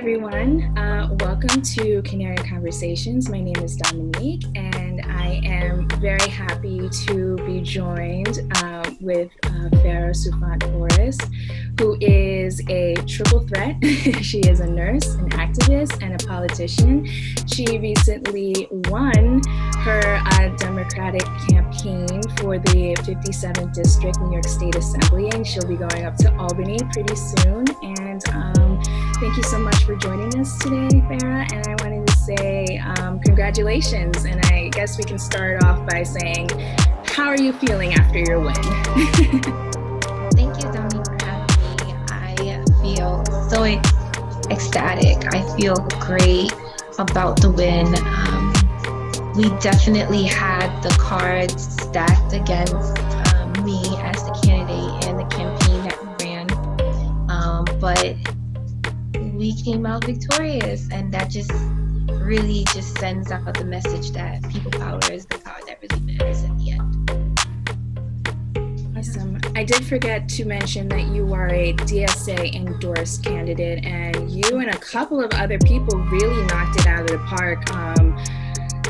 everyone. Welcome to Canary Conversations. My name is Dominique, and I am very happy to be joined with Phara Souffrant-Forest, who is a triple threat. She is a nurse, an activist, and a politician. She recently won her Democratic campaign for the 57th District New York State Assembly, and she'll be going up to Albany pretty soon. And thank you so much for joining us today, Phara. And I wanted to say congratulations. And I guess we can start off by saying, how are you feeling after your win? Thank you, Dominique, for having me. I feel so ecstatic. I feel great about the win. We definitely had the cards stacked against me as the candidate and the campaign that we ran. But we came out victorious, and that just really just sends out the message that people power is the power that really matters at the end. Awesome. I did forget to mention that you are a DSA endorsed candidate, and you and a couple of other people really knocked it out of the park.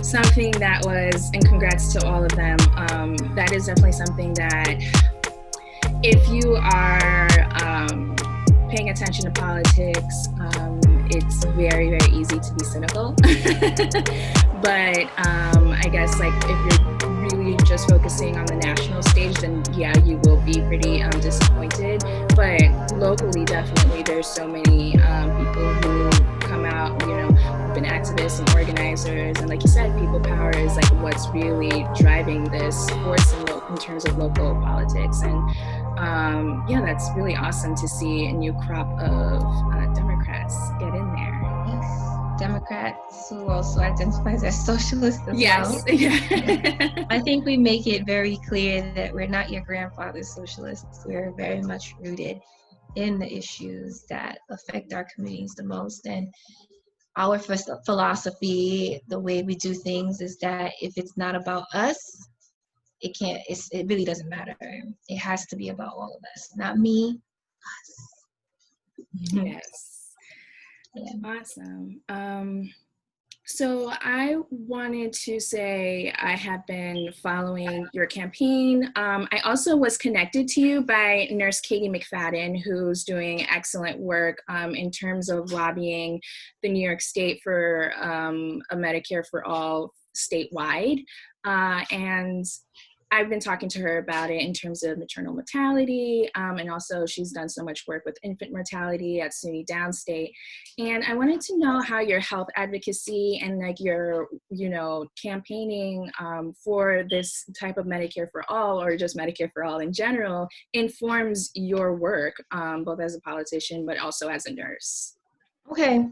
Something that was, and congrats to all of them, that is definitely something that if you are paying attention to politics, it's very, very easy to be cynical. But I guess like if you're really just focusing on the national stage, then yeah, you will be pretty disappointed. But locally, definitely, there's so many people who come out, you know, who've been activists and organizers, and like you said, people power is like what's really driving this force in terms of local politics. And yeah, that's really awesome to see a new crop of Democrats get in there. Yes, Democrats who also identifies as socialists as yes. well. Yeah. I think we make it very clear that we're not your grandfather's socialists. We're very much rooted in the issues that affect our communities the most. And our first philosophy, the way we do things, is that if it's not about us, it really doesn't matter. It has to be about all of us, not me, us. Yes. Yeah. Awesome. So I wanted to say I have been following your campaign. I also was connected to you by Nurse Katie McFadden, who's doing excellent work in terms of lobbying the New York State for a Medicare for all statewide. And I've been talking to her about it in terms of maternal mortality, and also she's done so much work with infant mortality at SUNY Downstate. And I wanted to know how your health advocacy and like your, you know, campaigning for this type of Medicare for all, or just Medicare for all in general, informs your work, both as a politician, but also as a nurse. Okay.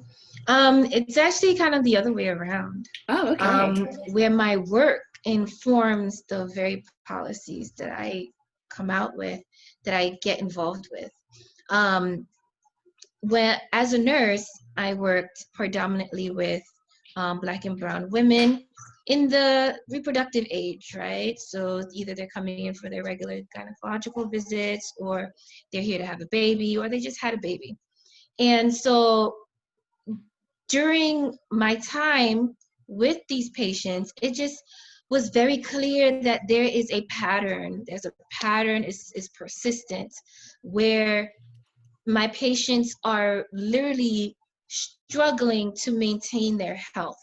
It's actually kind of the other way around. Oh, okay. Where my work informs the very policies that I come out with, that I get involved with. As a nurse, I worked predominantly with Black and brown women in the reproductive age, right? So either they're coming in for their regular gynecological visits, or they're here to have a baby, or they just had a baby. And so during my time with these patients, it just was very clear that there is a pattern. There's a pattern, is persistent, where my patients are literally struggling to maintain their health.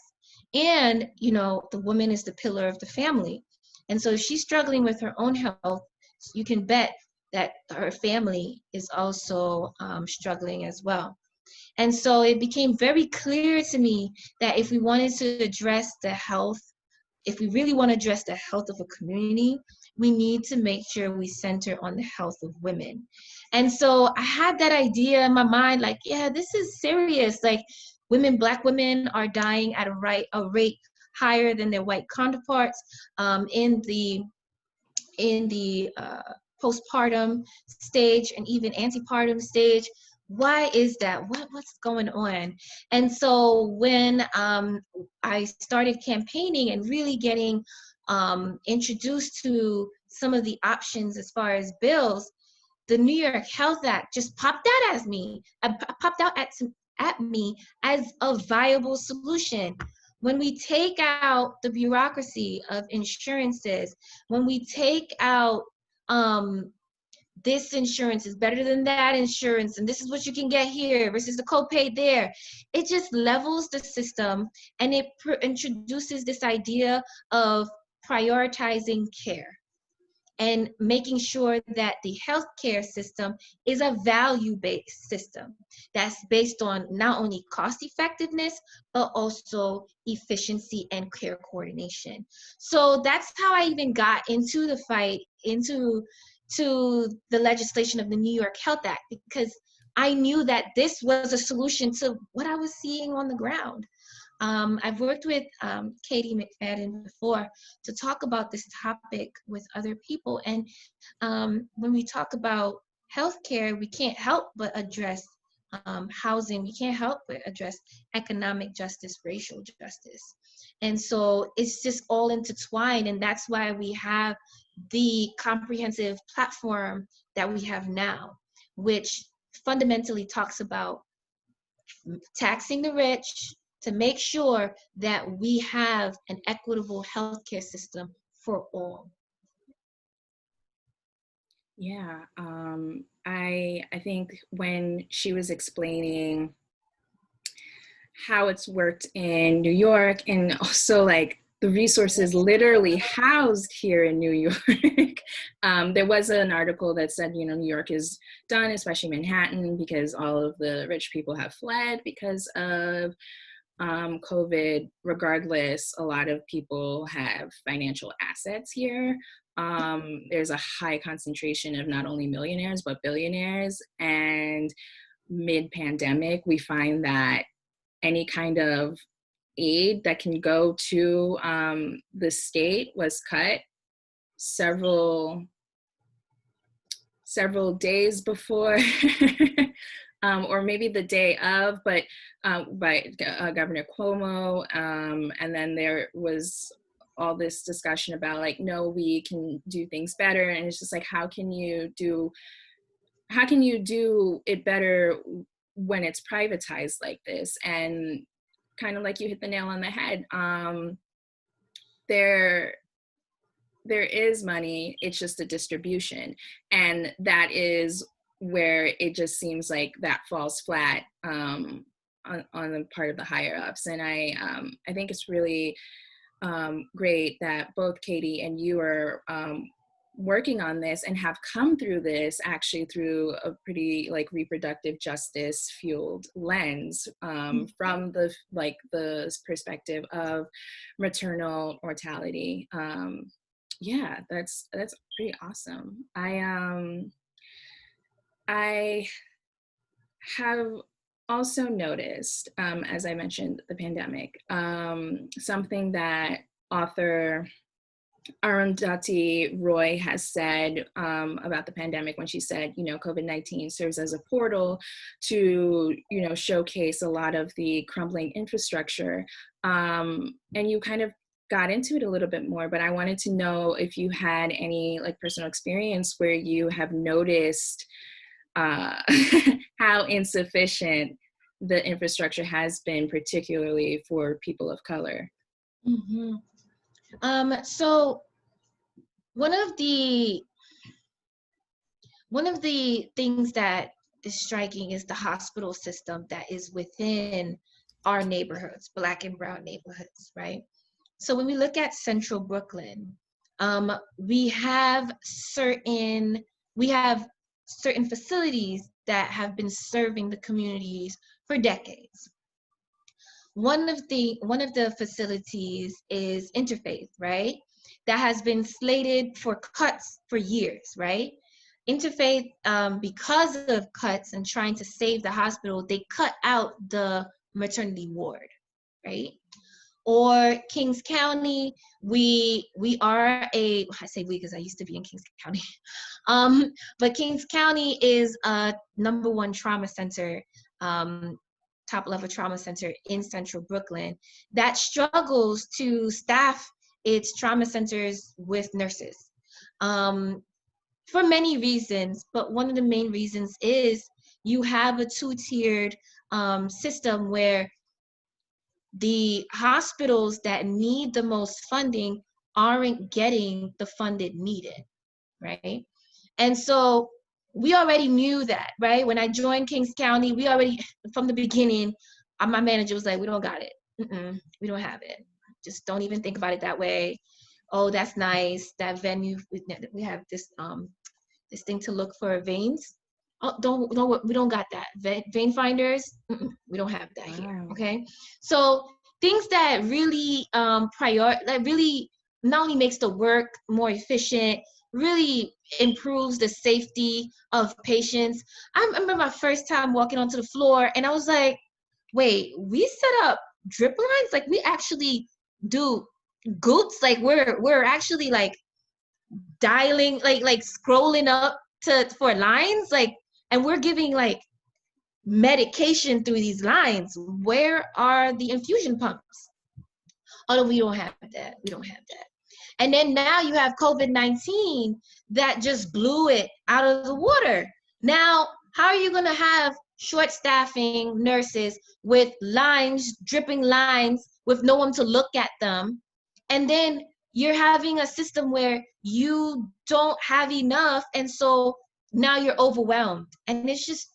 And, you know, the woman is the pillar of the family. And so if she's struggling with her own health, you can bet that her family is also struggling as well. And so it became very clear to me that if we wanted to address the health, if we really want to address the health of a community, we need to make sure we center on the health of women. And so I had that idea in my mind, like, yeah, this is serious. Like, Black women are dying at a rate higher than their white counterparts in the postpartum stage and even antepartum stage. Why is that? What's going on? And so when I started campaigning and really getting introduced to some of the options as far as bills, the New York Health Act just popped out at me. at me as a viable solution. When we take out the bureaucracy of insurances, when we take out this insurance is better than that insurance, and this is what you can get here versus the copay there. It just levels the system, and it introduces this idea of prioritizing care and making sure that the healthcare system is a value-based system that's based on not only cost effectiveness, but also efficiency and care coordination. So that's how I even got into the fight, into the legislation of the New York Health Act, because I knew that this was a solution to what I was seeing on the ground. I've worked with Katie McFadden before to talk about this topic with other people. And when we talk about healthcare, we can't help but address housing. We can't help but address economic justice, racial justice. And so it's just all intertwined. And that's why we have the comprehensive platform that we have now, which fundamentally talks about taxing the rich to make sure that we have an equitable healthcare system for all. Yeah, I think when she was explaining how it's worked in New York, and also like the resources literally housed here in New York. There was an article that said, you know, New York is done, especially Manhattan, because all of the rich people have fled because of COVID. Regardless, a lot of people have financial assets here. There's a high concentration of not only millionaires, but billionaires. And mid-pandemic, we find that any kind of aid that can go to the state was cut several days before or maybe the day of, but by Governor Cuomo. And then there was all this discussion about like, no, we can do things better. And it's just like, how can you do it better when it's privatized like this? And kind of like you hit the nail on the head. There is money, it's just a distribution. And that is where it just seems like that falls flat on the part of the higher ups. And I think it's really great that both Katie and you are working on this and have come through this actually through a pretty like reproductive justice fueled lens from the perspective of maternal mortality. Yeah, that's pretty awesome. I have also noticed, as I mentioned, the pandemic, something that author Arundhati Roy has said about the pandemic when she said, you know, COVID-19 serves as a portal to, you know, showcase a lot of the crumbling infrastructure. And you kind of got into it a little bit more, but I wanted to know if you had any like personal experience where you have noticed how insufficient the infrastructure has been, particularly for people of color. Mm-hmm. So one of the things that is striking is the hospital system that is within our neighborhoods, Black and brown neighborhoods, right? So when we look at Central Brooklyn, we have certain facilities that have been serving the communities for decades. One of the facilities is Interfaith, right? That has been slated for cuts for years, right? Interfaith, because of cuts and trying to save the hospital, they cut out the maternity ward, right? Or Kings County, I say we because I used to be in Kings County, but Kings County is a #1 trauma center, top level trauma center in Central Brooklyn that struggles to staff its trauma centers with nurses for many reasons, but one of the main reasons is you have a two-tiered system where the hospitals that need the most funding aren't getting the funded needed, right? And so we already knew that, right? When I joined Kings County, we already, from the beginning, my manager was like, we don't got it. We don't have it. Just don't even think about it that way. Oh, that's nice. That venue, we have this thing to look for veins. Oh, we don't got that. Vein finders, we don't have that here. Wow. Okay, so things that really that really not only makes the work more efficient, really improves the safety of patients. I remember my first time walking onto the floor, and I was like, "Wait, we set up drip lines? Like we actually do goots? Like we're actually like dialing, like scrolling up to for lines, like, and we're giving like medication through these lines. Where are the infusion pumps? Oh no, we don't have that. We don't have that. And then now you have COVID-19 that just blew it out of the water. Now, how are you going to have short staffing nurses with lines, dripping lines, with no one to look at them? And then you're having a system where you don't have enough. And so now you're overwhelmed. And it's just,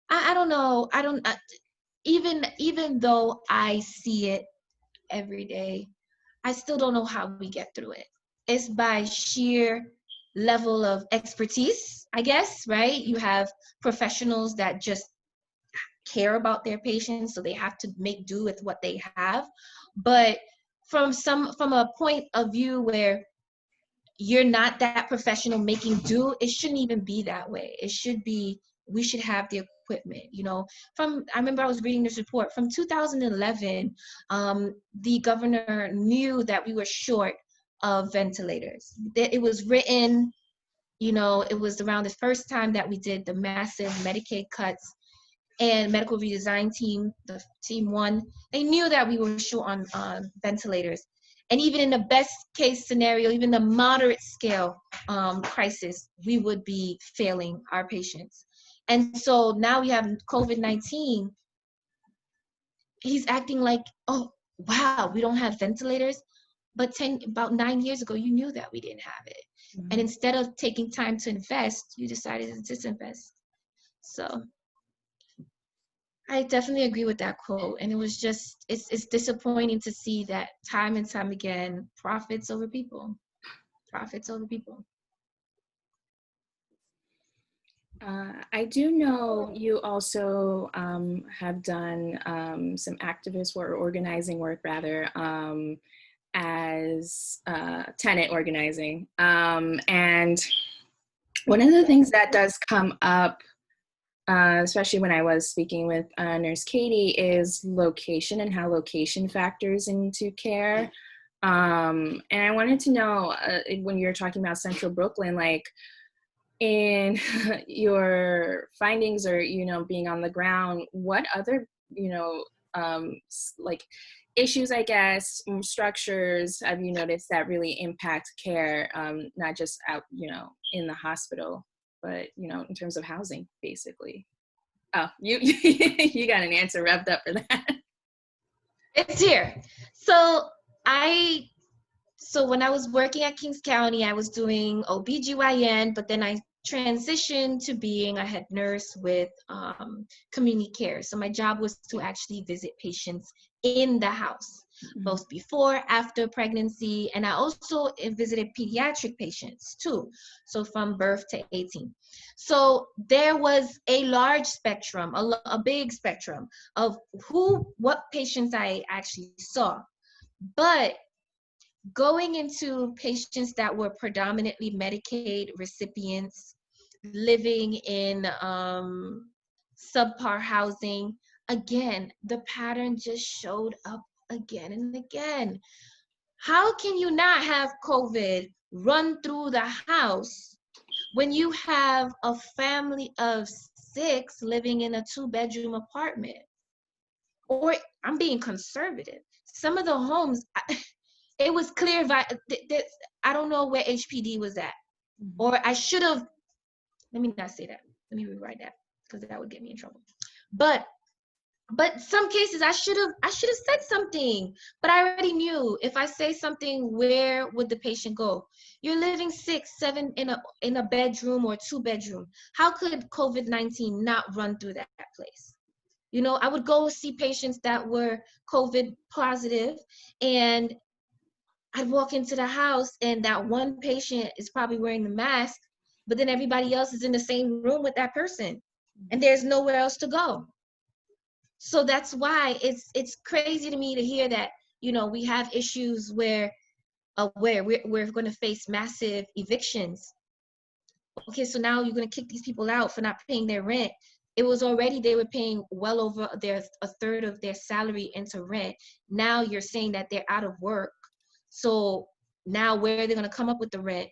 I don't know. Even though I see it every day, I still don't know how we get through it. It's by sheer level of expertise, I guess, right? You have professionals that just care about their patients, so they have to make do with what they have. But from a point of view where you're not that professional making do, it shouldn't even be that way. It should be, we should have the equipment, you know. I remember I was reading this report from 2011. The governor knew that we were short of ventilators. It was written, you know, it was around the first time that we did the massive Medicaid cuts, and medical redesign team, the team one, they knew that we were short on ventilators. And even in the best case scenario, even the moderate scale crisis, we would be failing our patients. And so now we have COVID-19. He's acting like, oh, wow, we don't have ventilators. But about 9 years ago, you knew that we didn't have it. Mm-hmm. And instead of taking time to invest, you decided to disinvest. So I definitely agree with that quote. And it was just, it's disappointing to see that time and time again, profits over people. Profits over people. I do know you also have done some activist work, or organizing work rather, as tenant organizing. And one of the things that does come up, especially when I was speaking with Nurse Katie, is location and how location factors into care. And I wanted to know, when you're talking about Central Brooklyn, like in your findings, or, you know, being on the ground, what other, you know, like issues, I guess, structures have you noticed that really impact care, not just out, you know, in the hospital, but, you know, in terms of housing, basically? Oh, you got an answer wrapped up for that. It's here. So when I was working at Kings County, I was doing OBGYN, but then I transitioned to being a head nurse with community care. So my job was to actually visit patients in the house, both before, after pregnancy, and I also visited pediatric patients too, so from birth to 18. So there was a large spectrum, a big spectrum of what patients I actually saw. But going into patients that were predominantly Medicaid recipients, living in subpar housing, again, the pattern just showed up again and again. How can you not have COVID run through the house when you have a family of 6 living in a 2-bedroom apartment? Or I'm being conservative. Some of the homes, it was clear, I don't know where HPD was at. Or I should have, let me not say that. Let me rewrite that because that would get me in trouble. But some cases I should have said something, but I already knew if I say something, where would the patient go? You're living 6, 7 in a bedroom or 2 bedroom. How could COVID-19 not run through that place? You know, I would go see patients that were COVID positive, and I'd walk into the house and that one patient is probably wearing the mask, but then everybody else is in the same room with that person, and there's nowhere else to go. So that's why it's crazy to me to hear that, you know, we have issues where we're going to face massive evictions. Okay, so now you're going to kick these people out for not paying their rent. It was already, they were paying well over a third of their salary into rent. Now you're saying that they're out of work. So now where are they going to come up with the rent?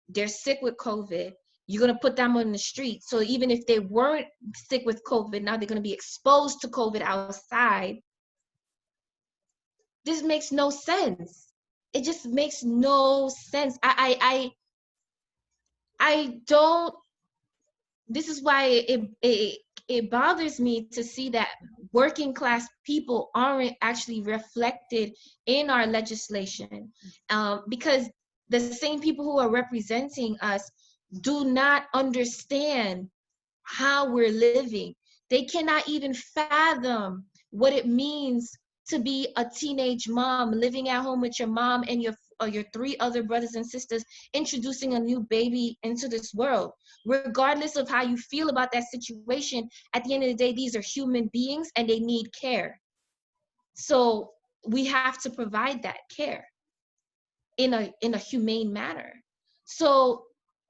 They're sick with COVID. You're going to put them on the street. So even if they weren't sick with COVID, now they're going to be exposed to COVID outside. This makes no sense. It just makes no sense. I don't, this is why it bothers me to see that working class people aren't actually reflected in our legislation, because the same people who are representing us do not understand how we're living. They cannot even fathom what it means to be a teenage mom living at home with your mom and your 3 other brothers and sisters, introducing a new baby into this world. Regardless of how you feel about that situation, at the end of the day, these are human beings and they need care. So we have to provide that care in a humane manner. So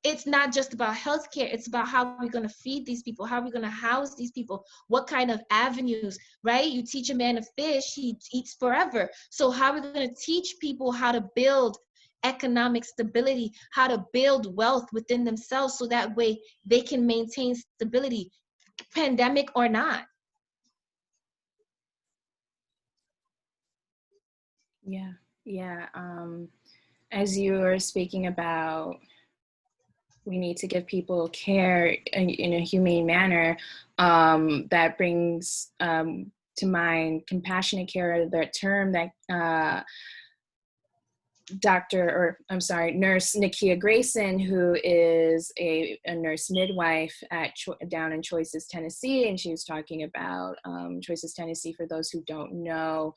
it's not just about healthcare, it's about how we're going to feed these people, how we're going to house these people, what kind of avenues, right? You teach a man to fish, he eats forever. So how are we going to teach people how to build economic stability, how to build wealth within themselves, so that way they can maintain stability, pandemic or not? Yeah. As you were speaking about, we need to give people care in a humane manner. That brings to mind compassionate care, the term that nurse Nakia Grayson, who is a nurse midwife down in Choices, Tennessee, and she was talking about Choices, Tennessee, for those who don't know,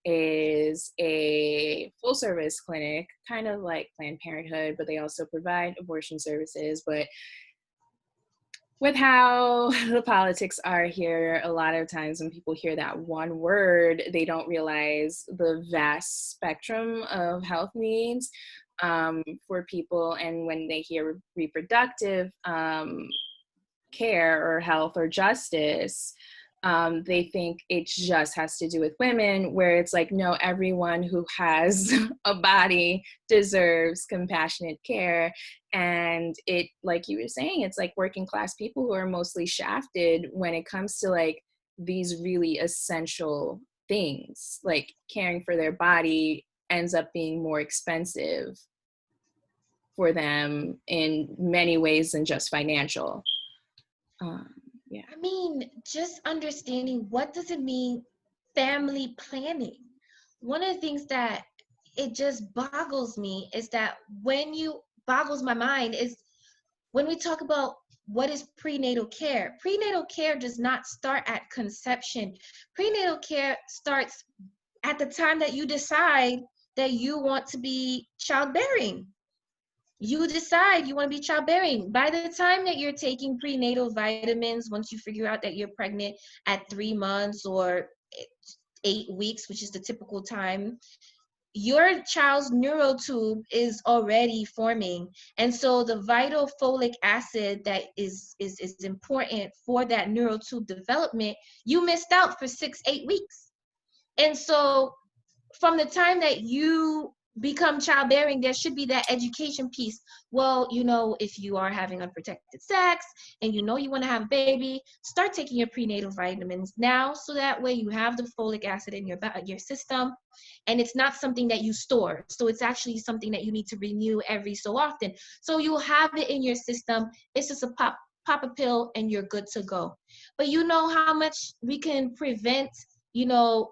is a full service clinic, kind of like Planned Parenthood, but they also provide abortion services. But with how the politics are here, a lot of times when people hear that one word, they don't realize the vast spectrum of health needs for people. And when they hear reproductive care or health or justice, they think it just has to do with women, where it's like, no, everyone who has a body deserves compassionate care. And it, like you were saying, it's like working class people who are mostly shafted when it comes to like these really essential things. Like caring for their body ends up being more expensive for them in many ways than just financial. Yeah. I mean, just understanding, what does it mean, family planning? One of the things that it just boggles me is that boggles my mind is when we talk about what is prenatal care. Prenatal care does not start at conception. Prenatal care starts at the time that you decide that you want to be childbearing. You decide you want to be childbearing. By the time that you're taking prenatal vitamins, once you figure out that you're pregnant at 3 months or 8 weeks, which is the typical time, your child's neural tube is already forming. And so the vital folic acid that is important for that neural tube development, you missed out for 6-8 weeks. And so from the time that you become childbearing, there should be that education piece. Well, you know, if you are having unprotected sex and you know you want to have a baby, start taking your prenatal vitamins now, so that way you have the folic acid in your system, and it's not something that you store. So it's actually something that you need to renew every so often. So you'll have it in your system. It's just a pop a pill and you're good to go. But you know how much we can prevent, you know,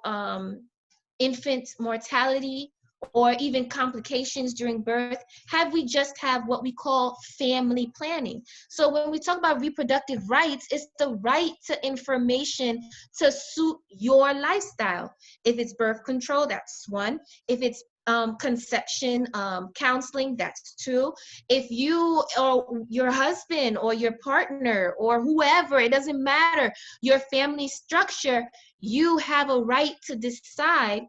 infant mortality or even complications during birth, have we just have what we call family planning. So when we talk about reproductive rights, it's the right to information to suit your lifestyle. If it's birth control, that's one. If it's conception counseling, that's two. If you or your husband or your partner or whoever, it doesn't matter, your family structure, you have a right to decide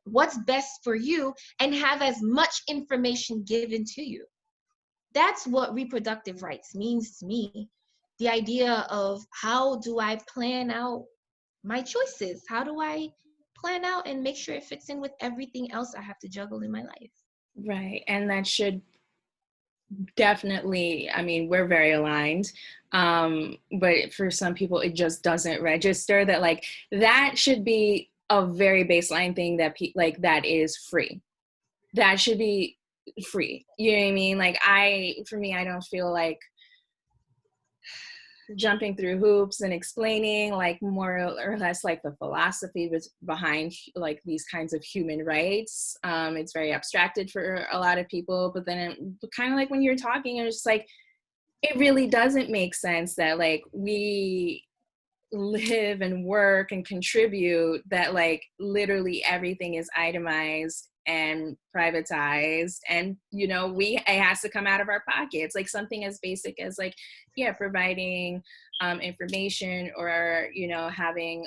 what's best for you and have as much information given to you. That's what reproductive rights means to me. The idea of how do I plan out my choices? How do I plan out and make sure it fits in with everything else I have to juggle in my life? Right. And that should definitely, I mean, we're very aligned. But for some people, it just doesn't register that like that should be a very baseline thing that like that is free. That should be free. You know what I mean? Like for me, I don't feel like jumping through hoops and explaining like more or less like the philosophy behind like these kinds of human rights. It's very abstracted for a lot of people, but then kind of like when you're talking, it's just like, it really doesn't make sense that like we live and work and contribute, that like literally everything is itemized and privatized, and you know it has to come out of our pockets, like something as basic as like providing information, or having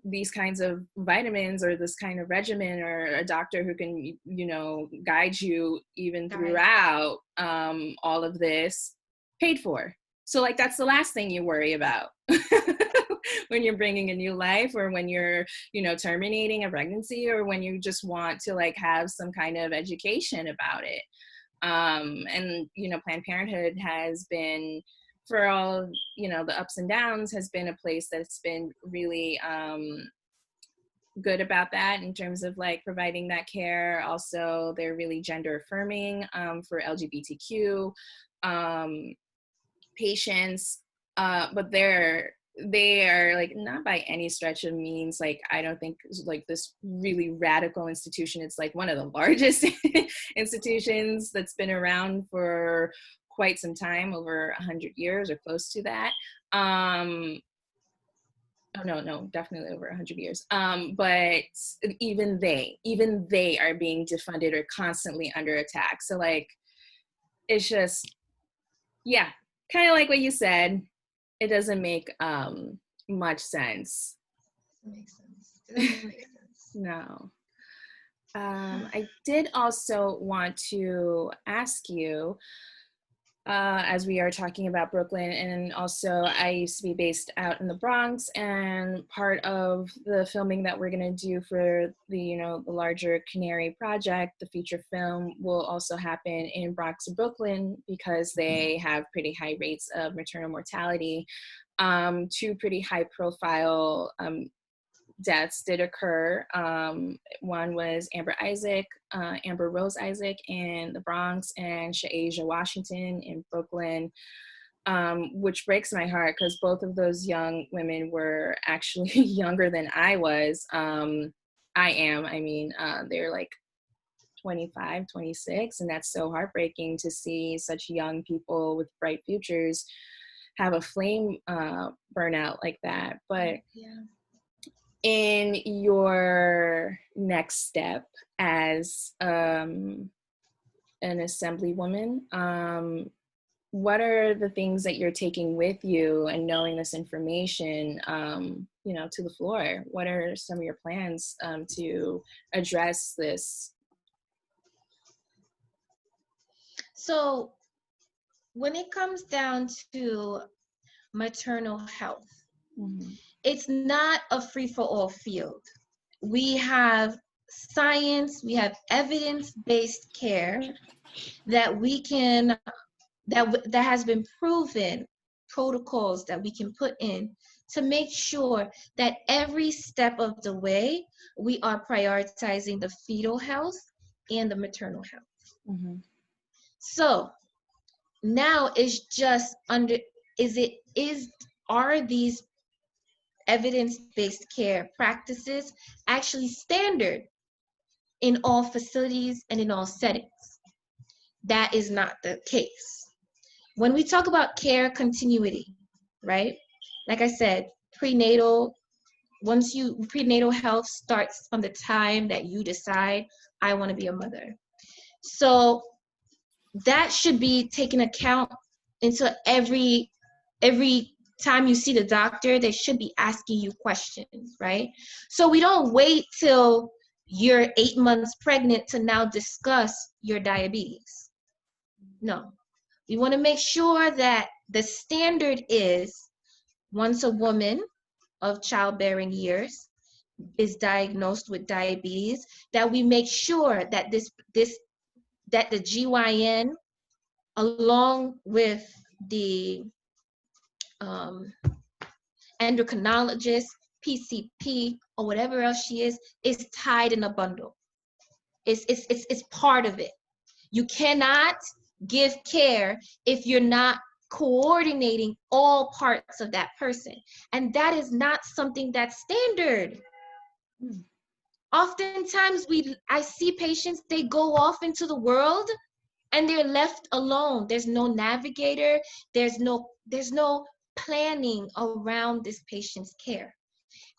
these kinds of vitamins or this kind of regimen, or a doctor who can guide you even throughout all of this, paid for. So like that's the last thing you worry about when you're bringing a new life, or when you're terminating a pregnancy, or when you just want to like have some kind of education about it. And Planned Parenthood has been, for all the ups and downs, has been a place that's been really good about that in terms of like providing that care. Also, they're really gender affirming for LGBTQ patients, but they are like not by any stretch of means, like I don't think like this really radical institution. It's like one of the largest institutions that's been around for quite some time, over 100 years or close to that. Oh no, definitely over 100 years. But even they are being defunded or constantly under attack. So like, it's just, yeah, kind of like what you said. It doesn't make much sense. It makes sense. It doesn't make sense. No. I did also want to ask you, as we are talking about Brooklyn, and also I used to be based out in the Bronx, and part of the filming that we're going to do for the the larger Canary project, the feature film, will also happen in Bronx and Brooklyn, because they have pretty high rates of maternal mortality. Two pretty high profile deaths did occur. One was Amber Rose Isaac in the Bronx, and Sha'asia Washington in Brooklyn, which breaks my heart because both of those young women were actually younger than I was. They're like 25, 26, and that's so heartbreaking to see such young people with bright futures have a flame burnout like that. But yeah. In your next step as an assemblywoman, what are the things that you're taking with you and knowing this information, to the floor? What are some of your plans to address this? So when it comes down to maternal health, it's not a free-for-all field. We have science, we have evidence-based care that we can, that has been proven, protocols that we can put in to make sure that every step of the way we are prioritizing the fetal health and the maternal health. So Now it's just are these evidence-based care practices actually standard in all facilities and in all settings? That is not the case. When we talk about care continuity, right? Like I said, prenatal health starts from the time that you decide, I want to be a mother. So that should be taken account into every time you see the doctor. They should be asking you questions, right? So we don't wait till you're 8 months pregnant to now discuss your diabetes. No, we want to make sure that the standard is, once a woman of childbearing years is diagnosed with diabetes, that we make sure that that the GYN, along with the endocrinologist, PCP, or whatever else she is tied in a bundle. It's part of it. You cannot give care if you're not coordinating all parts of that person. And that is not something that's standard. Oftentimes I see patients, they go off into the world and they're left alone. There's no navigator, there's no planning around this patient's care.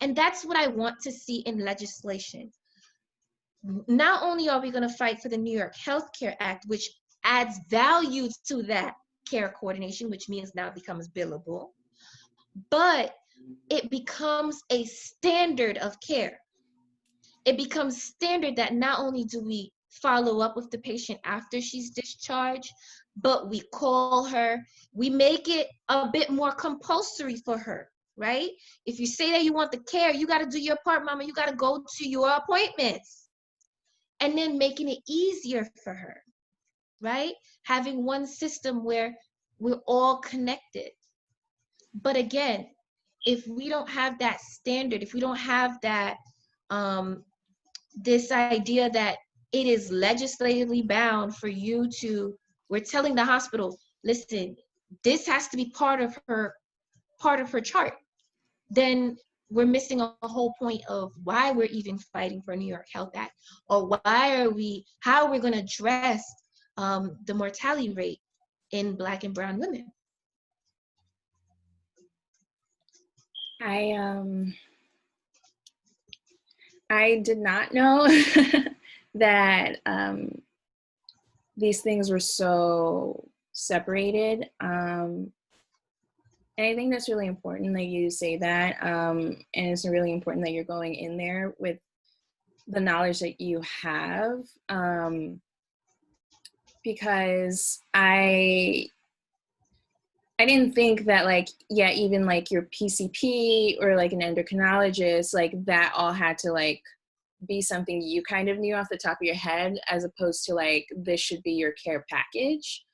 And that's what I want to see in legislation. Not only are we going to fight for the New York Healthcare Act, which adds value to that care coordination, which means now it becomes billable, but it becomes a standard of care. It becomes standard that not only do we follow up with the patient after she's discharged, but we call her, we make it a bit more compulsory for her, right? If you say that you want the care, you got to do your part, mama. You got to go to your appointments. And then making it easier for her, right? Having one system where we're all connected. But again, if we don't have that standard, if we don't have that, this idea that it is legislatively bound for you to, we're telling the hospital, listen, this has to be part of her chart, then we're missing a whole point of why we're even fighting for a New York Health Act, or how are we going to address the mortality rate in Black and brown women. I did not know that these things were so separated. And I think that's really important that you say that. And it's really important that you're going in there with the knowledge that you have. Because I didn't think that, like, yeah, even like your PCP or like an endocrinologist, like that all had to like be something you kind of knew off the top of your head, as opposed to like, this should be your care package.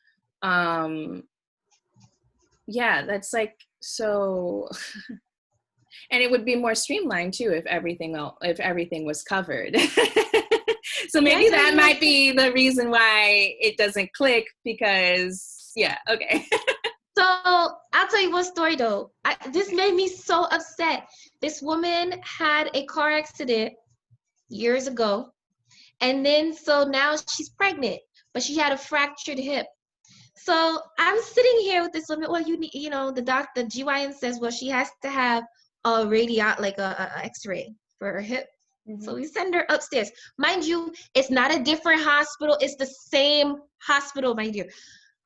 Yeah, that's like, so, and it would be more streamlined too if everything was covered. So maybe that might be the reason why it doesn't click, because, yeah, okay. So I'll tell you one story though. This made me so upset. This woman had a car accident years ago, and then so now she's pregnant, but she had a fractured hip. So I'm sitting here with this woman. Well, the GYN says, well, she has to have a like a X-ray for her hip. Mm-hmm. So we send her upstairs. Mind you, it's not a different hospital. It's the same hospital, my dear.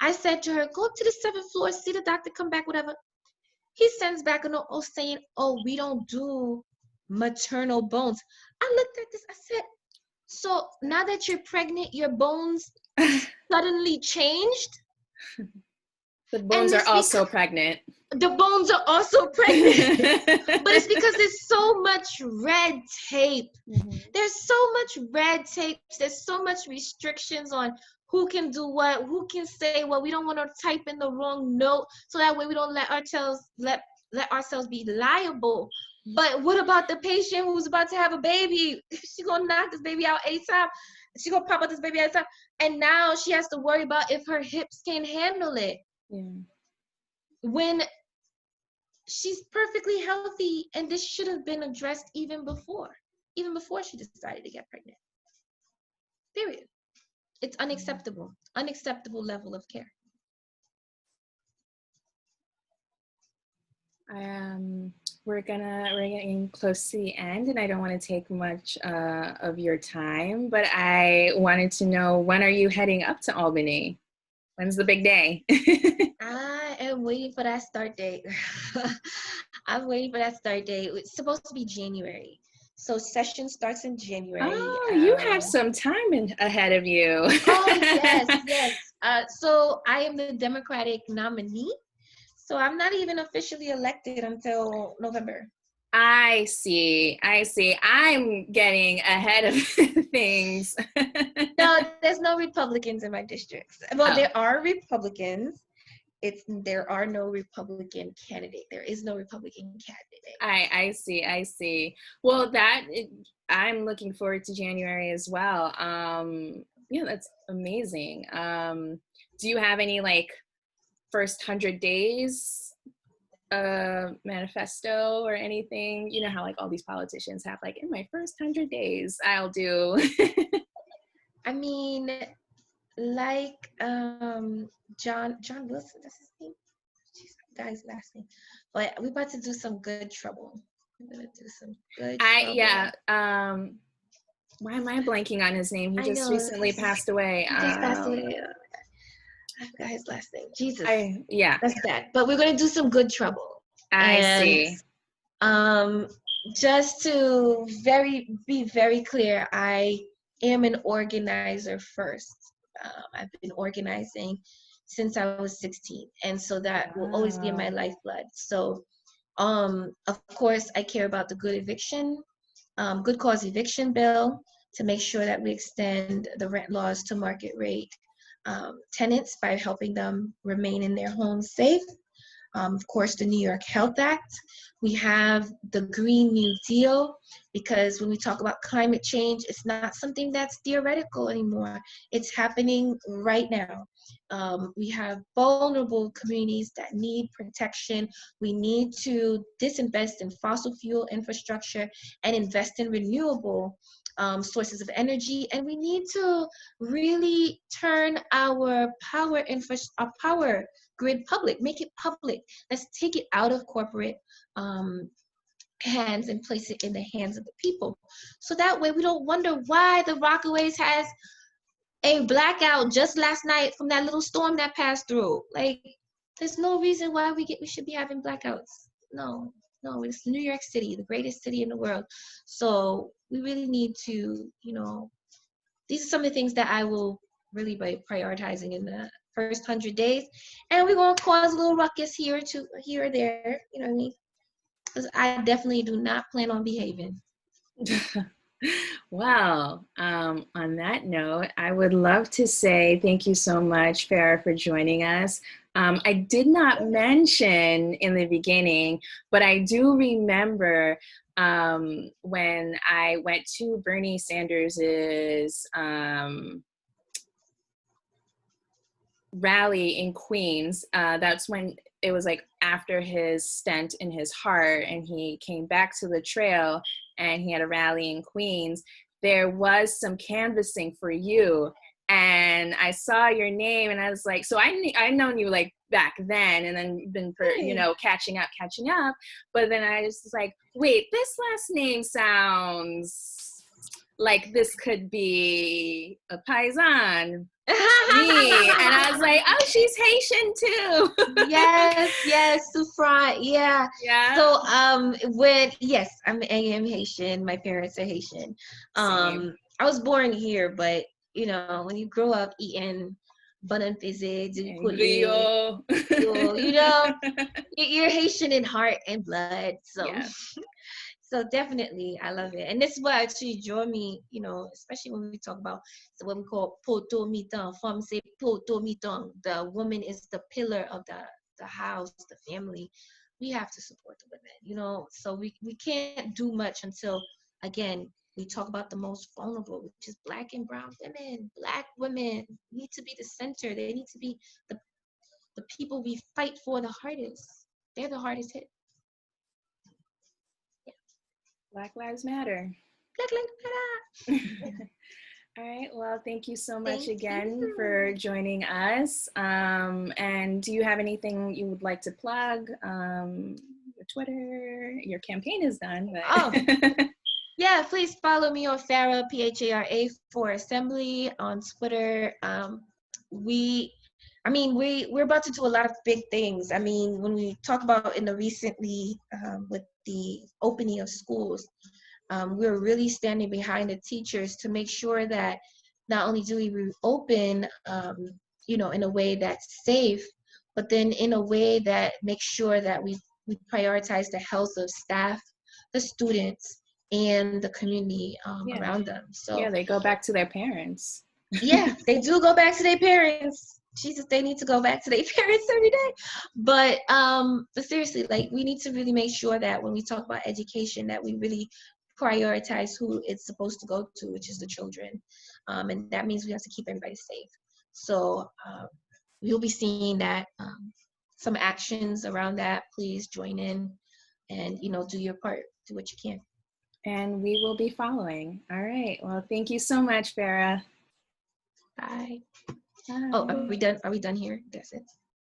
I said to her, go up to the 7th floor, see the doctor, come back, whatever. He sends back a note saying, oh, we don't do maternal bones. I looked at this, I said, so now that you're pregnant, your bones suddenly changed? The bones are also pregnant. The bones are also pregnant. But it's because there's so much red tape. Mm-hmm. There's so much red tape. There's so much restrictions on who can do what, who can say what. We don't want to type in the wrong note, so that way we don't let ourselves be liable. But what about the patient who's about to have a baby? She's gonna knock this baby out ASAP. She gonna pop out this baby at a time. And now she has to worry about if her hips can handle it. Yeah. When she's perfectly healthy, and this should have been addressed even before she decided to get pregnant. Period. It's unacceptable. Unacceptable level of care. We're getting close to the end, and I don't want to take much of your time, but I wanted to know, when are you heading up to Albany? When's the big day? I am waiting for that start date. I'm waiting for that start date. It's supposed to be January. So session starts in January. Oh, you have some time ahead of you. Oh, yes, yes. So I am the Democratic nominee. So I'm not even officially elected until November. I see. I'm getting ahead of things. No, there's no Republicans in my districts. Well, Oh. there are Republicans. There are no Republican candidate. There is no Republican candidate. I see. Well, I'm looking forward to January as well. Yeah, that's amazing. Do you have any like first 100 days manifesto or anything? You know how like all these politicians have like, in my first 100 days I'll do. I mean, like John Wilson, that's his name. Jeez, guy's last name. But we're about to do some good trouble. We're gonna do some good trouble. Yeah. Why am I blanking on his name? He just recently passed away. He just passed away. I forgot his last name. Jesus. Yeah. That's bad. But we're gonna do some good trouble. I see. Just to be very clear, I am an organizer first. I've been organizing since I was 16, and so that will always be in my lifeblood. So, of course, I care about the good cause eviction bill to make sure that we extend the rent laws to market rate tenants by helping them remain in their homes safe. Of course, the New York Health Act. We have the Green New Deal, because when we talk about climate change, it's not something that's theoretical anymore. It's happening right now. We have vulnerable communities that need protection. We need to disinvest in fossil fuel infrastructure and invest in renewable sources of energy. And we need to really turn our power grid public, make it public. Let's take it out of corporate hands and place it in the hands of the people. So that way we don't wonder why the Rockaways has a blackout just last night from that little storm that passed through. Like, there's no reason why we should be having blackouts. No, it's New York City, the greatest city in the world. So we really need to, these are some of the things that I will really be prioritizing in the first 100 days. And we're going to cause a little ruckus here or there, you know what I mean? Because I definitely do not plan on behaving. Well, on that note, I would love to say thank you so much, Phara, for joining us. I did not mention in the beginning, but I do remember when I went to Bernie Sanders's rally in Queens. That's when it was like after his stent in his heart, and he came back to the trail and he had a rally in Queens. There was some canvassing for you, and I saw your name, and I was like, so I've known you like back then, and then been catching up. But then I was just like, wait, this last name sounds like this could be a paisan. Me. And I was like, oh, she's Haitian too. Yes, Souffrant, yeah. So I am Haitian. My parents are Haitian. Same. I was born here, but when you grow up eating bun fizzy, Griot. you're Haitian in heart and blood. So Yeah. So definitely, I love it. And this is what actually drew me, especially when we talk about what we call poto mitan, femme say poto mitan. The woman is the pillar of the house, the family. We have to support the women, so we can't do much until, again, we talk about the most vulnerable, which is Black and brown women. Black women need to be the center. They need to be the, the people we fight for the hardest. They're the hardest hit. Yeah. Black Lives Matter. Black Lives Matter. All right. Well, thank you so much Thank again you. for joining us. And do you have anything you would like to plug? Your Twitter, your campaign is done, but Oh, yeah, please follow me on Phara, Phara for Assembly on Twitter. We're about to do a lot of big things. I mean, when we talk about in the recently with the opening of schools, we're really standing behind the teachers to make sure that not only do we reopen, in a way that's safe, but then in a way that makes sure that we prioritize the health of staff, the students, and the community yeah, around them. yeah, So they go back to their parents. yeah, they do go back to their parents. Jesus, they need to go back to their parents every day. But seriously, like we need to really make sure that when we talk about education, that we really prioritize who it's supposed to go to, which is the children. And that means we have to keep everybody safe. So you'll be seeing that some actions around that. Please join in and do your part, do what you can. And we will be following. All right. Well, thank you so much, Phara. Bye. Bye. Oh, are we done? Are we done here? That's it.